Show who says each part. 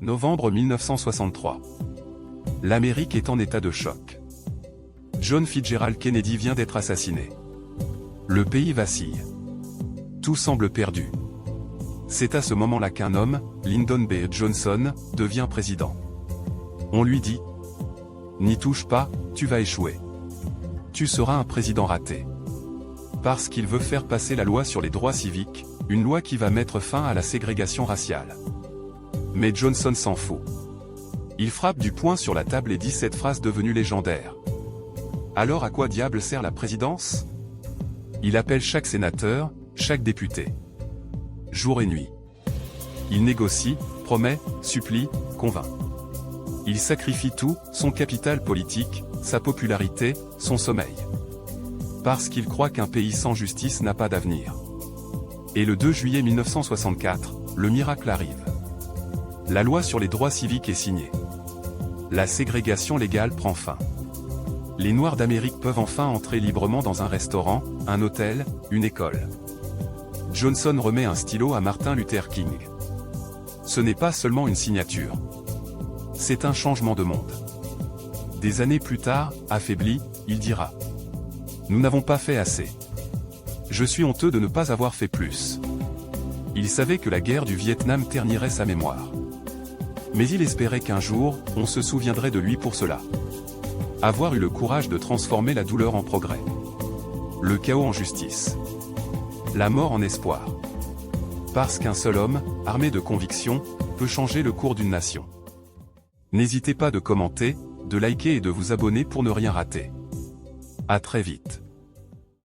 Speaker 1: Novembre 1963. L'Amérique est en état de choc. John Fitzgerald Kennedy vient d'être assassiné. Le pays vacille. Tout semble perdu. C'est à ce moment-là qu'un homme, Lyndon B. Johnson, devient président. On lui dit « N'y touche pas, tu vas échouer. Tu seras un président raté. » Parce qu'il veut faire passer la loi sur les droits civiques, une loi qui va mettre fin à la ségrégation raciale. Mais Johnson s'en fout. Il frappe du poing sur la table et dit cette phrase devenue légendaire. Alors à quoi diable sert la présidence? Il appelle chaque sénateur, chaque député. Jour et nuit. Il négocie, promet, supplie, convainc. Il sacrifie tout, son capital politique, sa popularité, son sommeil. Parce qu'il croit qu'un pays sans justice n'a pas d'avenir. Et le 2 juillet 1964, le miracle arrive. La loi sur les droits civiques est signée. La ségrégation légale prend fin. Les Noirs d'Amérique peuvent enfin entrer librement dans un restaurant, un hôtel, une école. Johnson remet un stylo à Martin Luther King. Ce n'est pas seulement une signature. C'est un changement de monde. Des années plus tard, affaibli, il dira « Nous n'avons pas fait assez. Je suis honteux de ne pas avoir fait plus. » Il savait que la guerre du Vietnam ternirait sa mémoire. Mais il espérait qu'un jour, on se souviendrait de lui pour cela. Avoir eu le courage de transformer la douleur en progrès. Le chaos en justice. La mort en espoir. Parce qu'un seul homme, armé de conviction, peut changer le cours d'une nation. N'hésitez pas de commenter, de liker et de vous abonner pour ne rien rater. À très vite.